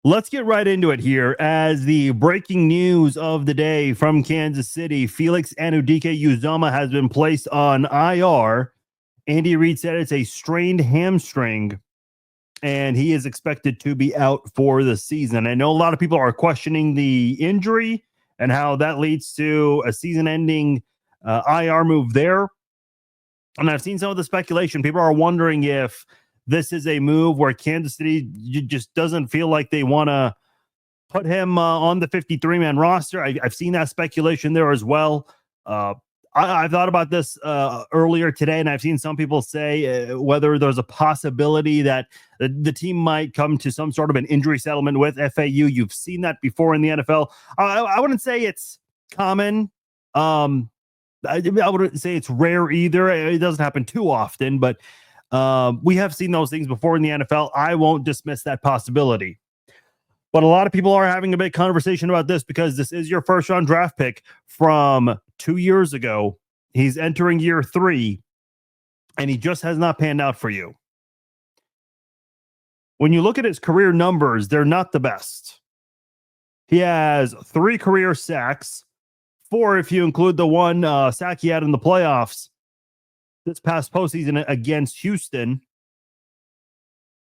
Let's get right into it here as the breaking news of the day from Kansas City. Felix Anudike-Uzomah has been placed on IR. Andy Reid said it's a strained hamstring, and he is expected to be out for the season. I know a lot of people are questioning the injury and how that leads to a season-ending IR move there. And I've seen some of the speculation. People are wondering if this is a move where Kansas City just doesn't feel like they want to put him on the 53-man roster. I've seen that speculation there as well. I've thought about this earlier today, and I've seen some people say whether there's a possibility that the team might come to some sort of an injury settlement with FAU. You've seen that before in the NFL. I wouldn't say it's common. I wouldn't say it's rare either. It doesn't happen too often, but we have seen those things before in the NFL. I won't dismiss that possibility. But a lot of people are having a big conversation about this because this is your first round draft pick from 2 years ago. He's entering year 3, and he just has not panned out for you. When you look at his career numbers, they're not the best. He has 3 career sacks, 4 if you include the one sack he had in the playoffs this past postseason against Houston.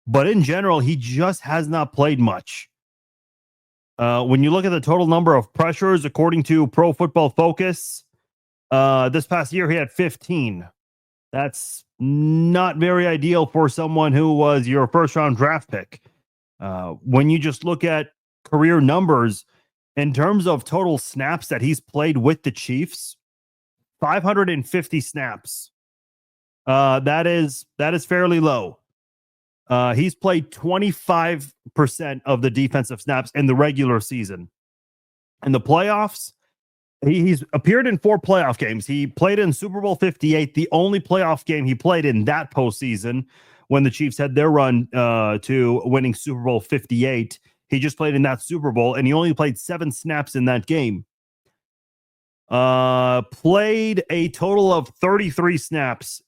But in general, he just has not played much. When you look at the total number of pressures, according to Pro Football Focus, this past year he had 15. That's not very ideal for someone who was your first round draft pick. When you just look at career numbers, in terms of total snaps that he's played with the Chiefs, 550 snaps. That is fairly low. He's played 25% of the defensive snaps in the regular season. In the playoffs, he's appeared in 4 playoff games. He played in Super Bowl 58, the only playoff game he played in that postseason when the Chiefs had their run to winning Super Bowl 58. He just played in that Super Bowl, and he only played 7 snaps in that game. Played a total of 33 snaps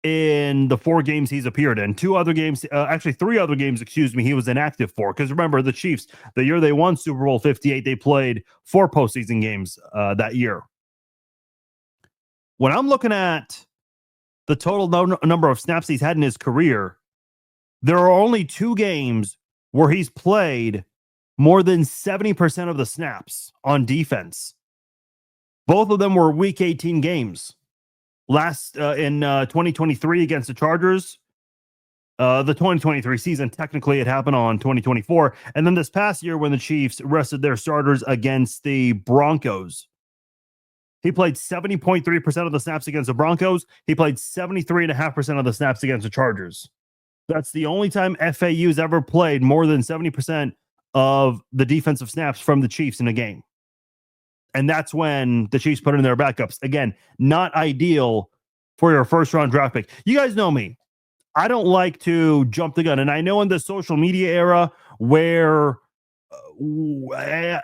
in the 4 games he's appeared in. 3 other games, he was inactive for. Because remember, the Chiefs, the year they won Super Bowl 58, they played 4 postseason games that year. When I'm looking at the total number of snaps he's had in his career, there are only 2 games where he's played more than 70% of the snaps on defense. Both of them were Week 18 games. Last in 2023 against the Chargers, the 2023 season, technically it happened on 2024. And then this past year when the Chiefs rested their starters against the Broncos, he played 70.3% of the snaps against the Broncos. He played 73.5% of the snaps against the Chargers. That's the only time FAU's ever played more than 70% of the defensive snaps from the Chiefs in a game. And that's when the Chiefs put in their backups. Again, not ideal for your first round draft pick. You guys know me. I don't like to jump the gun. And I know in the social media era where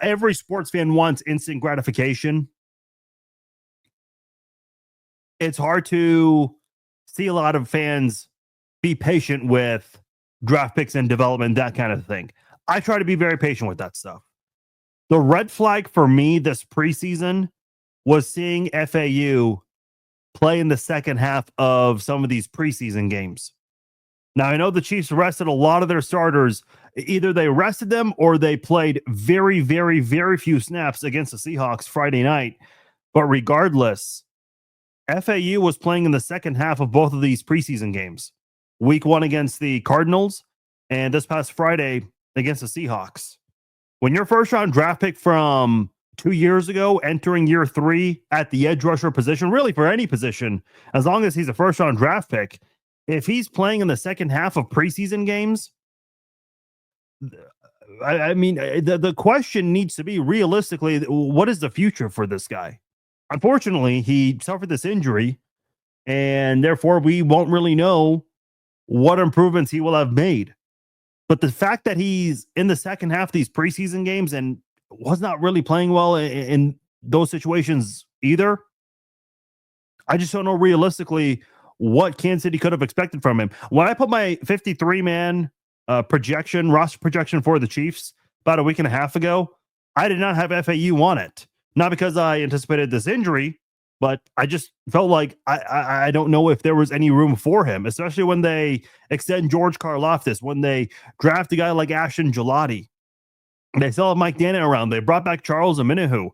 every sports fan wants instant gratification, it's hard to see a lot of fans be patient with draft picks and development, that kind of thing. I try to be very patient with that stuff. The red flag for me this preseason was seeing FAU play in the second half of some of these preseason games. Now, I know the Chiefs rested a lot of their starters. Either they rested them or they played very, very, very few snaps against the Seahawks Friday night. But regardless, FAU was playing in the second half of both of these preseason games. Week 1 against the Cardinals and this past Friday against the Seahawks. When your first round draft pick from 2 years ago entering year 3 at the edge rusher position, really for any position, as long as he's a first round draft pick, if he's playing in the second half of preseason games, I mean, the question needs to be realistically, what is the future for this guy? Unfortunately, he suffered this injury, and therefore we won't really know what improvements he will have made. But the fact that he's in the second half of these preseason games and was not really playing well in those situations either, I just don't know realistically what Kansas City could have expected from him. When I put my 53-man roster projection for the Chiefs about a week and a half ago, I did not have FAU on it. Not because I anticipated this injury, but I just felt like I don't know if there was any room for him, especially when they extend George Karlaftis, when they draft a guy like Ashton Gelati. They still have Mike Dannon around. They brought back Charles Omenihu.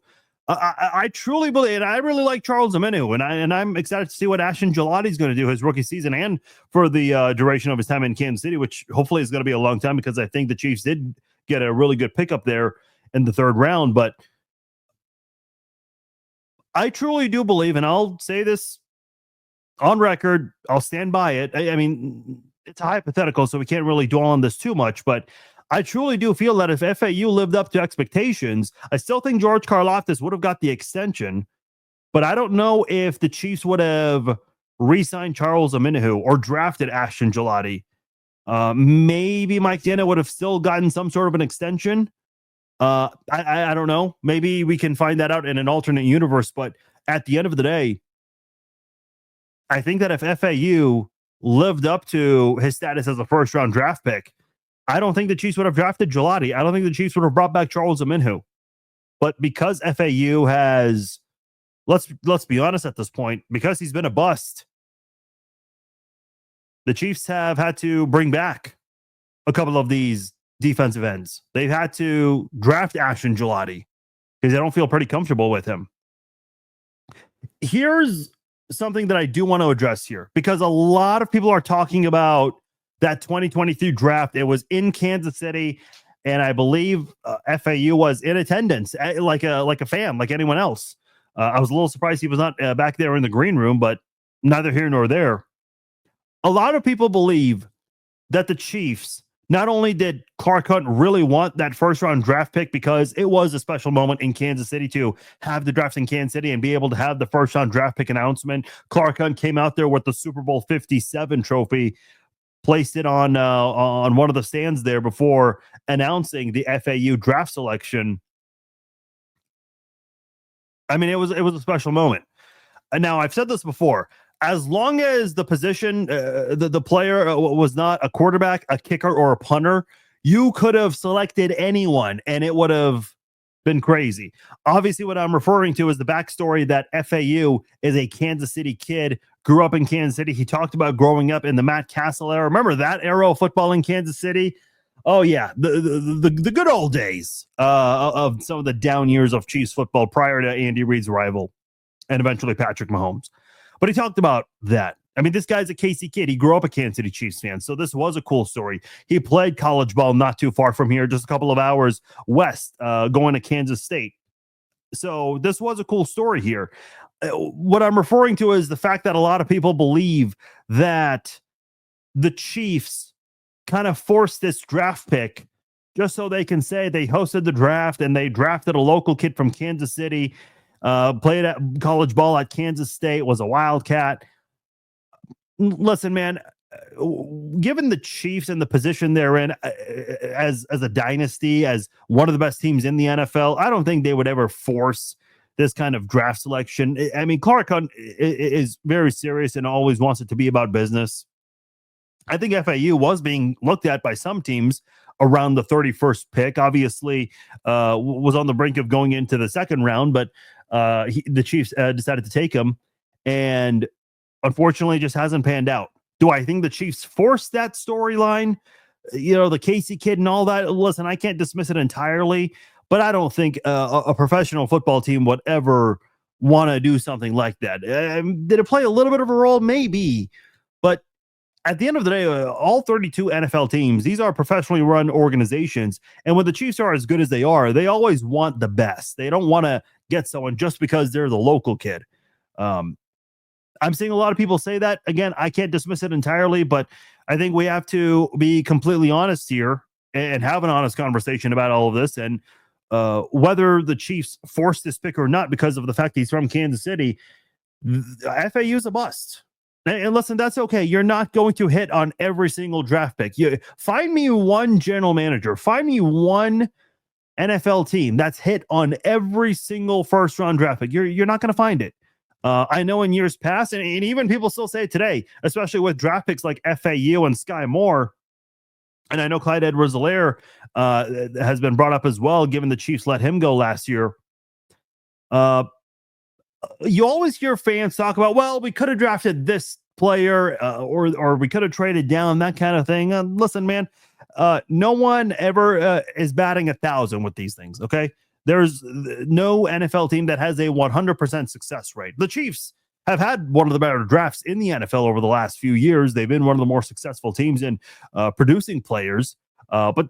I truly believe, and I really like Charles Omenihu, and I'm excited to see what Ashton Gelati is going to do his rookie season and for the duration of his time in Kansas City, which hopefully is going to be a long time because I think the Chiefs did get a really good pickup there in the third round. But I truly do believe, and I'll say this on record, I'll stand by it. I mean, it's a hypothetical, so we can't really dwell on this too much, but I truly do feel that if FAU lived up to expectations, I still think George Karlaftis would have got the extension, but I don't know if the Chiefs would have re-signed Charles Omenihu or drafted Ashton Gelati. Maybe Mike Danna would have still gotten some sort of an extension. I don't know. Maybe we can find that out in an alternate universe, but at the end of the day, I think that if FAU lived up to his status as a first-round draft pick, I don't think the Chiefs would have drafted Gelati. I don't think the Chiefs would have brought back Charles Omenihu. But because FAU has, let's be honest at this point, because he's been a bust, the Chiefs have had to bring back a couple of these defensive ends. They've had to draft Ashton Gelati because they don't feel pretty comfortable with him. Here's something that I do want to address here, because a lot of people are talking about that 2023 draft. It was in Kansas City, and I believe FAU was in attendance, like a fan, like anyone else. I was a little surprised he was not back there in the green room, but neither here nor there. A lot of people believe that the Chiefs, not only did Clark Hunt really want that first-round draft pick because it was a special moment in Kansas City to have the draft in Kansas City and be able to have the first-round draft pick announcement. Clark Hunt came out there with the Super Bowl 57 trophy, placed it on one of the stands there before announcing the FAU draft selection. I mean, it was a special moment. And now, I've said this before. As long as the position, the player was not a quarterback, a kicker, or a punter, you could have selected anyone, and it would have been crazy. Obviously, what I'm referring to is the backstory that FAU is a Kansas City kid, grew up in Kansas City. He talked about growing up in the Matt Castle era. Remember that era of football in Kansas City? Oh, yeah, the good old days of some of the down years of Chiefs football prior to Andy Reid's arrival and eventually Patrick Mahomes. But he talked about that. I mean, this guy's a KC kid. He grew up a Kansas City Chiefs fan, so this was a cool story. He played college ball not too far from here, just a couple of hours west, going to Kansas State. So this was a cool story here. What I'm referring to is the fact that a lot of people believe that the Chiefs kind of forced this draft pick just so they can say they hosted the draft and they drafted a local kid from Kansas City, played at college ball at Kansas State, was a Wildcat. Listen, man, given the Chiefs and the position they're in as a dynasty, as one of the best teams in the NFL, I don't think they would ever force this kind of draft selection. I mean, Clark Hunt is very serious and always wants it to be about business. I think FAU was being looked at by some teams around the 31st pick. Obviously, was on the brink of going into the second round, but the Chiefs decided to take him, and unfortunately, just hasn't panned out. Do I think the Chiefs forced that storyline? You know, the Casey kid and all that. Listen, I can't dismiss it entirely, but I don't think a professional football team would ever want to do something like that. Did it play a little bit of a role? Maybe, but at the end of the day, all 32 NFL teams, these are professionally run organizations. And when the Chiefs are as good as they are, they always want the best. They don't want to get someone just because they're the local kid. I'm seeing a lot of people say that. Again, I can't dismiss it entirely, but I think we have to be completely honest here and have an honest conversation about all of this. And whether the Chiefs forced this pick or not, because of the fact he's from Kansas City, FAU is a bust. And listen, that's okay. You're not going to hit on every single draft pick. Find me one general manager. Find me one NFL team that's hit on every single first-round draft pick. You're not going to find it. I know in years past, and even people still say it today, especially with draft picks like FAU and Sky Moore, And I know Clyde Edwards-Helaire has been brought up as well, given the Chiefs let him go last year. You always hear fans talk about, well, we could have drafted this player or we could have traded down, that kind of thing. Listen, man, no one ever is batting 1,000 with these things, okay? There's no NFL team that has a 100% success rate. The Chiefs have had one of the better drafts in the NFL over the last few years. They've been one of the more successful teams in producing players, but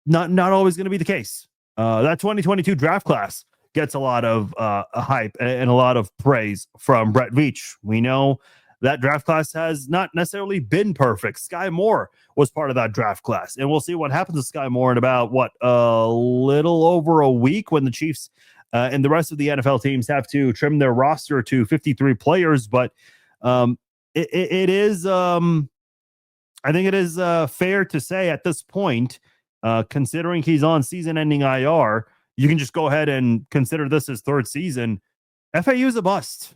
not always going to be the case. That 2022 draft class gets a lot of hype and a lot of praise from Brett Veach. We know that draft class has not necessarily been perfect. Sky Moore was part of that draft class, and we'll see what happens to Sky Moore in about a little over a week when the Chiefs and the rest of the NFL teams have to trim their roster to 53 players. But it is, I think it is fair to say at this point, considering he's on season-ending IR, you can just go ahead and consider this his third season. FAU is a bust.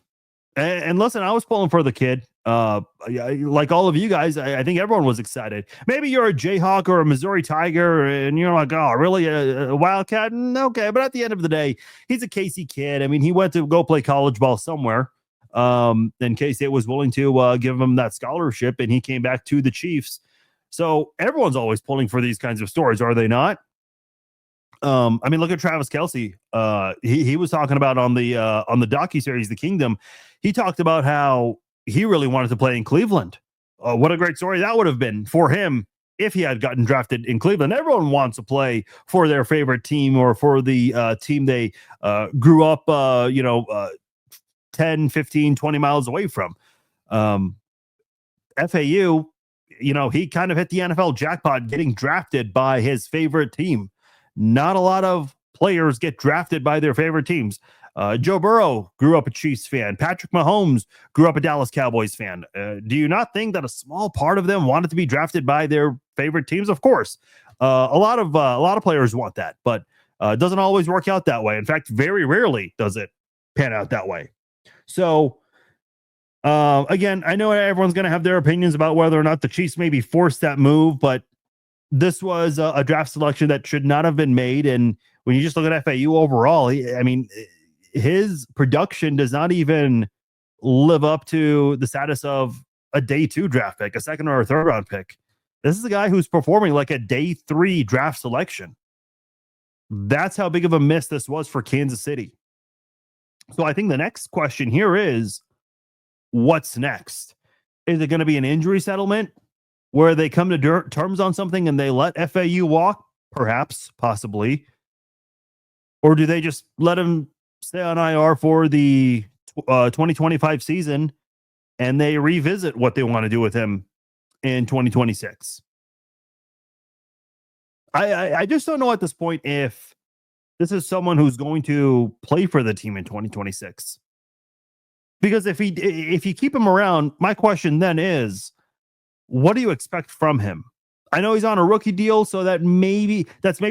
And listen, I was pulling for the kid. Like all of you guys, I think everyone was excited. Maybe you're a Jayhawk or a Missouri Tiger, and you're like, oh, really? A Wildcat? Okay, but at the end of the day, he's a Casey kid. I mean, he went to go play college ball somewhere. And K-State was willing to give him that scholarship, and he came back to the Chiefs. So everyone's always pulling for these kinds of stories, are they not? I mean, look at Travis Kelce. He was talking about on the docuseries The Kingdom. He talked about how he really wanted to play in Cleveland. What a great story that would have been for him if he had gotten drafted in Cleveland. Everyone wants to play for their favorite team or for the team they grew up 10, 15, 20 miles away from. FAU, he kind of hit the NFL jackpot getting drafted by his favorite team. Not a lot of players get drafted by their favorite teams. Joe Burrow grew up a Chiefs fan. Patrick Mahomes grew up a Dallas Cowboys fan. Do you not think that a small part of them wanted to be drafted by their favorite teams? Of course, a lot of players want that, but it doesn't always work out that way. In fact, very rarely does it pan out that way. So, again, I know everyone's going to have their opinions about whether or not the Chiefs maybe forced that move, but this was a draft selection that should not have been made. And when you just look at FAU overall, his production does not even live up to the status of a day 2 draft pick, a second or a third round pick. This is a guy who's performing like a day 3 draft selection. That's how big of a miss this was for Kansas City. So I think the next question here is, what's next? Is it going to be an injury settlement where they come to terms on something and they let FAU walk? Perhaps, possibly. Or do they just let him stay on IR for the 2025 season and they revisit what they want to do with him in 2026? I just don't know at this point if this is someone who's going to play for the team in 2026. Because if you keep him around, my question then is, what do you expect from him? I know he's on a rookie deal, so that's maybe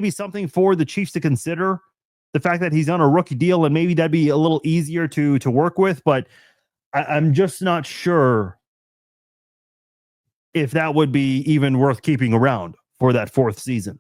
something for the Chiefs to consider. The fact that he's on a rookie deal, and maybe that'd be a little easier to work with, but I'm just not sure if that would be even worth keeping around for that 4th season.